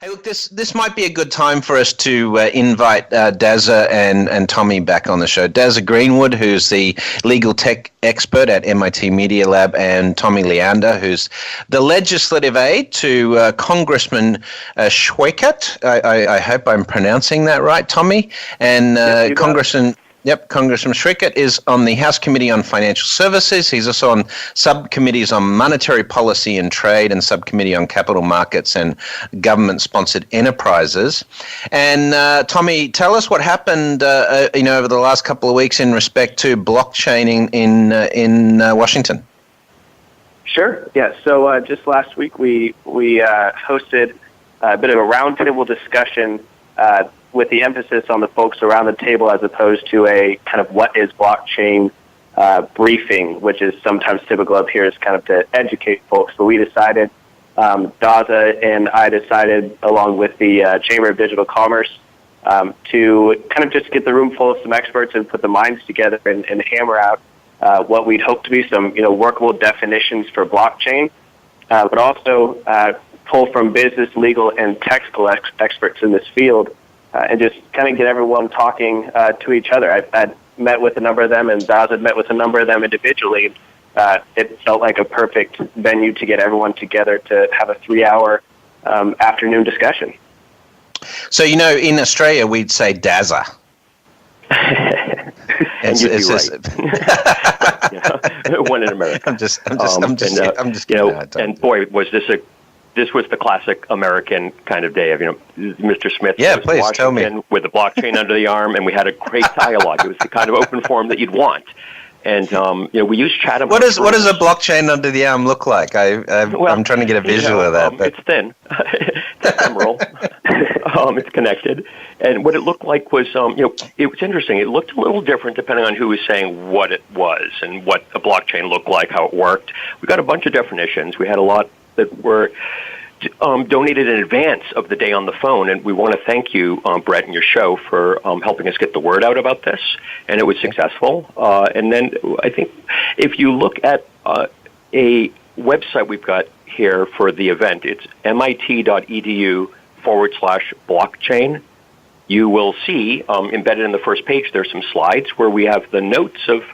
Hey, look, this might be a good time for us to invite Dazza and Tommy back on the show. Dazza Greenwood, who's the legal tech expert at MIT Media Lab, and Tommy Leander, who's the legislative aide to Congressman Schweikert. I hope I'm pronouncing that right, Tommy. And Congressman Schweikert is on the House Committee on Financial Services. He's also on subcommittees on monetary policy and trade and subcommittee on capital markets and government-sponsored enterprises. And Tommy, tell us what happened, over the last couple of weeks in respect to blockchain in Washington. Sure. Yeah. So just last week we hosted a bit of a roundtable discussion with the emphasis on the folks around the table as opposed to a kind of what is blockchain briefing, which is sometimes typical up here, is kind of to educate folks. But we decided, Daza and I decided, along with the Chamber of Digital Commerce, to kind of just get the room full of some experts and put the minds together and hammer out what we'd hope to be some workable definitions for blockchain, but also pull from business, legal, and technical experts in this field. And just kind of get everyone talking to each other. I'd met with a number of them, and Daz had met with a number of them individually. It felt like a perfect venue to get everyone together to have a 3-hour afternoon discussion. So, in Australia, we'd say Dazza. And you'd be right. One in America. I'm just kidding. And boy, this was the classic American kind of day of, Mr. Smith was in Washington tell me. with the blockchain under the arm, and we had a great dialogue. It was the kind of open forum that you'd want. And, we used Chatham. What does a blockchain under the arm look like? I'm trying to get a visual of that. But. It's thin. It's ephemeral. It's connected. And what it looked like was, it was interesting. It looked a little different depending on who was saying what it was and what a blockchain looked like, how it worked. We got a bunch of definitions. We had a lot that were donated in advance of the day on the phone, and we want to thank you, Brett, and your show for helping us get the word out about this, and it was successful. And then I think if you look at a website we've got here for the event, it's MIT.edu/blockchain. You will see embedded in the first page there's some slides where we have the notes of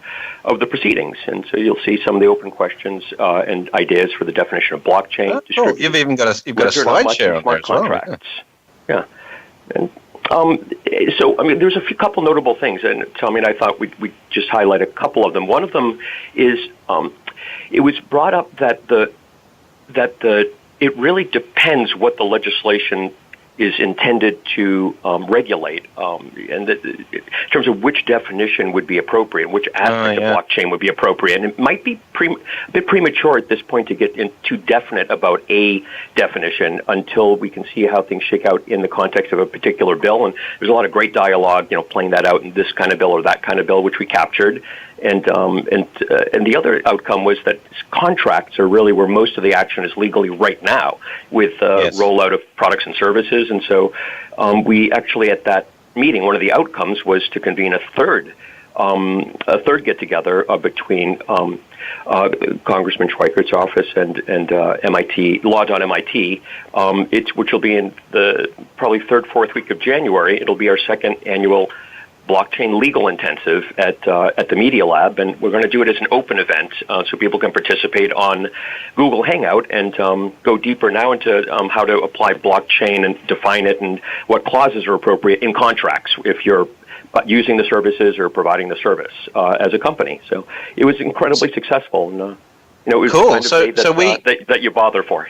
the proceedings, and so you'll see some of the open questions and ideas for the definition of blockchain. Oh, you've even got a slide share on smart contracts. Yeah. And so there's a couple notable things, and Tommy and I thought we'd just highlight a couple of them. One of them is it was brought up that it really depends what the legislation is intended to regulate, and in terms of which definition would be appropriate, which aspect of blockchain would be appropriate. And it might be a bit premature at this point to get too definite about a definition until we can see how things shake out in the context of a particular bill. And there's a lot of great dialogue, playing that out in this kind of bill or that kind of bill, which we captured. And the other outcome was that contracts are really where most of the action is legally right now, with rollout of products and services. And so we actually, at that meeting, one of the outcomes was to convene a third get-together between Congressman Schweikert's office and MIT, law.MIT, which will be in the probably third, fourth week of January. It'll be our second annual Blockchain Legal Intensive at the Media Lab, and we're going to do it as an open event so people can participate on Google Hangout and go deeper now into how to apply blockchain and define it and what clauses are appropriate in contracts if you're using the services or providing the service as a company. So it was incredibly successful, and it was cool. Kind of that you bother for.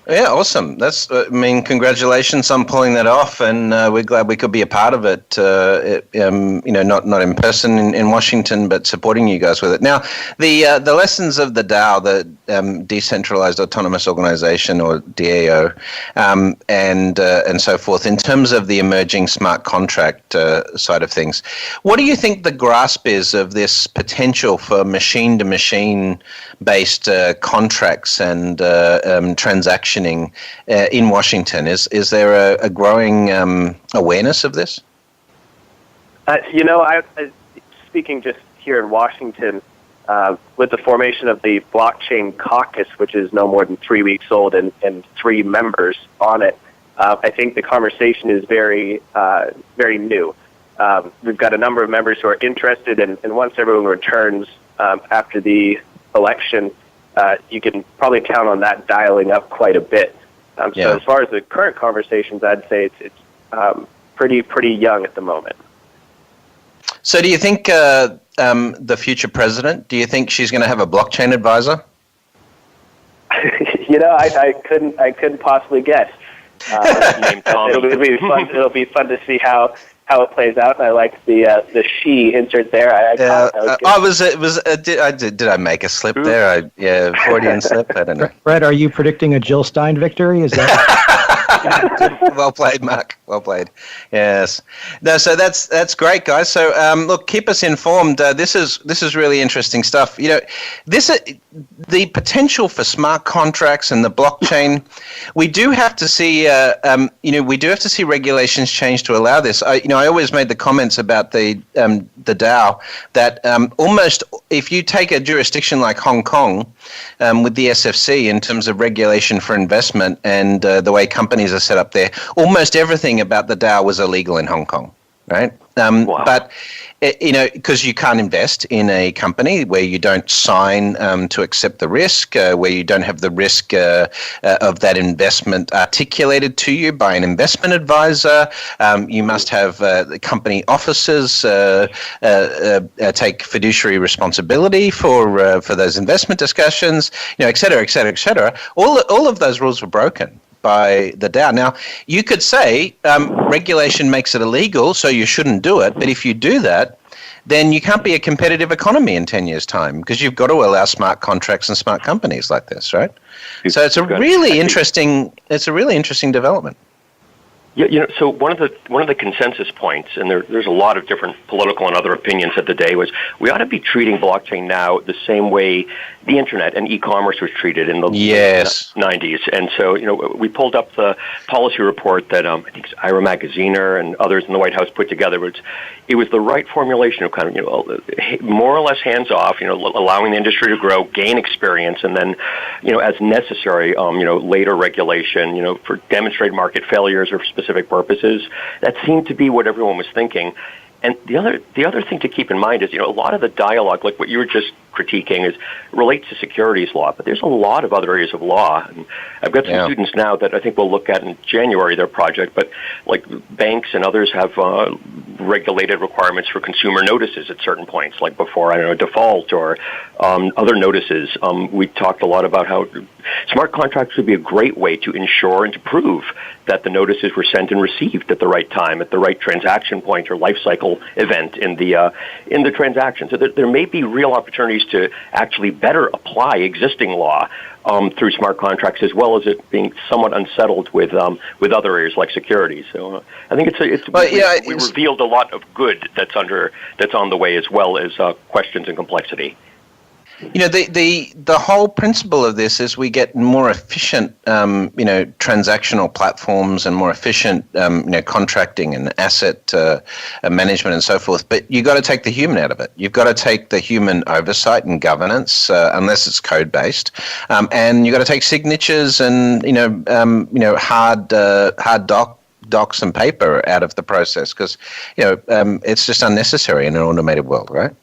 Yeah, awesome. That's, congratulations on pulling that off, and we're glad we could be a part of it. Not in person in Washington, but supporting you guys with it. Now, the lessons of the DAO, the Decentralized Autonomous Organization, or DAO, and so forth. In terms of the emerging smart contract side of things, what do you think the grasp is of this potential for machine-to-machine based contracts and transactions in Washington? Is there a growing awareness of this? Speaking just here in Washington, with the formation of the Blockchain Caucus, which is no more than 3 weeks old and 3 members on it, I think the conversation is very new. We've got a number of members who are interested, and once everyone returns after the election, you can probably count on that dialing up quite a bit. So as far as the current conversations, I'd say it's pretty young at the moment. So do you think the future president, do you think she's going to have a blockchain advisor? I couldn't possibly guess. It'll be fun to see how it plays out. And I like the she insert there. Did I make a slip there? Freudian slip. I don't know. Brett, are you predicting a Jill Stein victory? Is that? Well played, Mark. Well played. Yes. No. So that's great, guys. So look, keep us informed. This is really interesting stuff. The potential for smart contracts and the blockchain. We do have to see. We do have to see regulations change to allow this. I always made the comments about the DAO that almost if you take a jurisdiction like Hong Kong with the SFC in terms of regulation for investment and the way companies are set up there, almost everything about the DAO was illegal in Hong Kong, right? Wow. But because you can't invest in a company where you don't sign to accept the risk, where you don't have the risk of that investment articulated to you by an investment advisor. You must have the company officers take fiduciary responsibility for those investment discussions, et cetera, et cetera, et cetera. All of those rules were broken by the DAO. Now, you could say regulation makes it illegal, so you shouldn't do it. But if you do that, then you can't be a competitive economy in 10 years' time because you've got to allow smart contracts and smart companies like this, right? So it's a really interesting development. Yeah, so one of the consensus points, and there's a lot of different political and other opinions of the day, was we ought to be treating blockchain now the same way the internet and e-commerce was treated in the 90s. And so, we pulled up the policy report that I think it's Ira Magaziner and others in the White House put together. It was the right formulation of kind of, more or less hands-off, allowing the industry to grow, gain experience, and then, as necessary, later regulation, for demonstrated market failures or specific purposes. That seemed to be what everyone was thinking. And the other thing to keep in mind is, a lot of the dialogue, like what you were just critiquing, relates to securities law, but there's a lot of other areas of law. And I've got some students now that I think we'll look at in January, their project, but like banks and others have regulated requirements for consumer notices at certain points, like before, default or other notices. We talked a lot about how smart contracts would be a great way to ensure and to prove that the notices were sent and received at the right time, at the right transaction point or life cycle event in the transaction. So there may be real opportunities to actually better apply existing law through smart contracts, as well as it being somewhat unsettled with other areas like securities. So I think we revealed a lot of good that's on the way, as well as questions and complexity. The whole principle of this is we get more efficient, transactional platforms and more efficient, contracting and asset management and so forth. But you got to take the human out of it. You've got to take the human oversight and governance, unless it's code based, and you got to take signatures and hard docs and paper out of the process because it's just unnecessary in an automated world, right?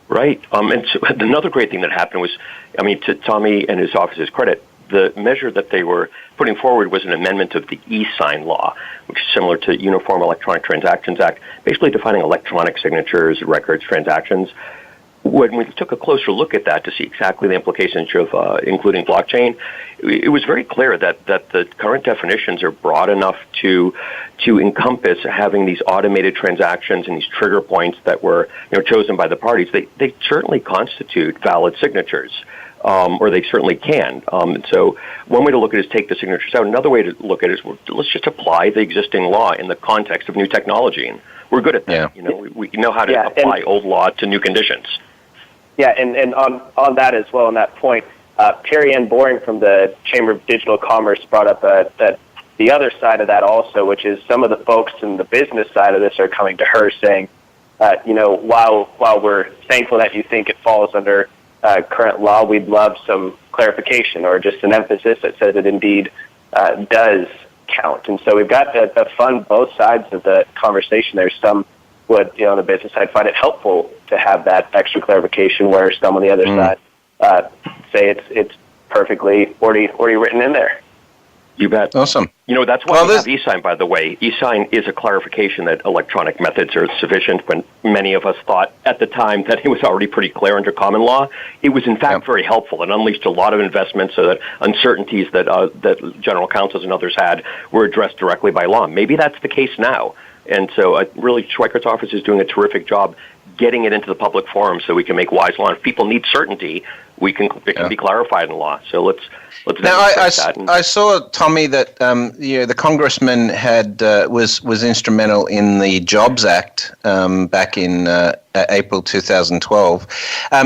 Right. And so another great thing that happened was, to Tommy and his office's credit, the measure that they were putting forward was an amendment of the e-sign law, which is similar to Uniform Electronic Transactions Act, basically defining electronic signatures, records, transactions. When we took a closer look at that to see exactly the implications of including blockchain, it was very clear that the current definitions are broad enough to encompass having these automated transactions and these trigger points that were chosen by the parties. They certainly constitute valid signatures, or they certainly can. And so one way to look at it is take the signatures out. Another way to look at it is let's just apply the existing law in the context of new technology. And we're good at that. Yeah. We know how to apply old law to new conditions. Yeah, and on that as well, on that point, Perry Ann Boring from the Chamber of Digital Commerce brought up that the other side of that also, which is some of the folks in the business side of this are coming to her saying, while we're thankful that you think it falls under current law, we'd love some clarification or just an emphasis that says it indeed does count. And so we've got to fund both sides of the conversation. There's some would, on the business side, find it helpful to have that extra clarification, where some on the other side say it's perfectly already written in there. You bet. Awesome. That's why we have e-sign, by the way. E-sign is a clarification that electronic methods are sufficient, when many of us thought at the time that it was already pretty clear under common law. It was, in fact, very helpful and unleashed a lot of investment, so that uncertainties that general counsels and others had were addressed directly by law. Maybe that's the case now. And so really, Schweikert's office is doing a terrific job getting it into the public forum so we can make wise law. And if people need certainty, it can be clarified in law. So let's now, I saw, Tommy, that the congressman was instrumental in the Jobs Act back in April 2012.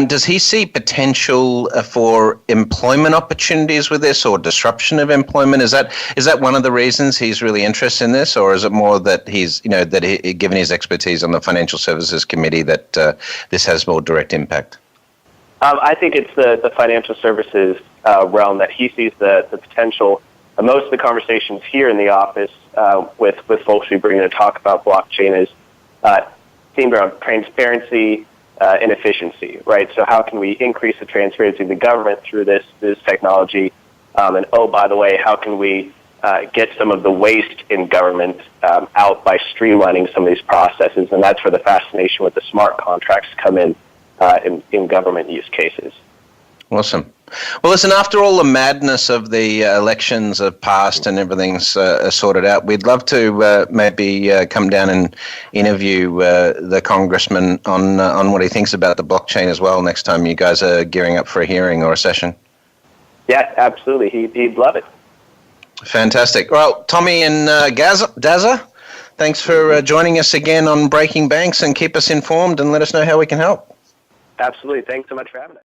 Does he see potential for employment opportunities with this, or disruption of employment? Is that one of the reasons he's really interested in this, or is it more that he's given his expertise on the Financial Services Committee, that this has more direct impact? I think it's the financial services realm that he sees the potential. Most of the conversations here in the office with folks we bring in to talk about blockchain is themed around transparency and efficiency, right? So how can we increase the transparency of the government through this technology? And by the way, how can we get some of the waste in government out by streamlining some of these processes? And that's where the fascination with the smart contracts come in government use cases. Awesome. Well, listen, after all the madness of the elections have passed and everything's sorted out, we'd love to maybe come down and interview the congressman on what he thinks about the blockchain as well next time you guys are gearing up for a hearing or a session. Yeah, absolutely. He'd love it. Fantastic. Well, Tommy and Daza, thanks for joining us again on Breaking Banks, and keep us informed and let us know how we can help. Absolutely. Thanks so much for having us.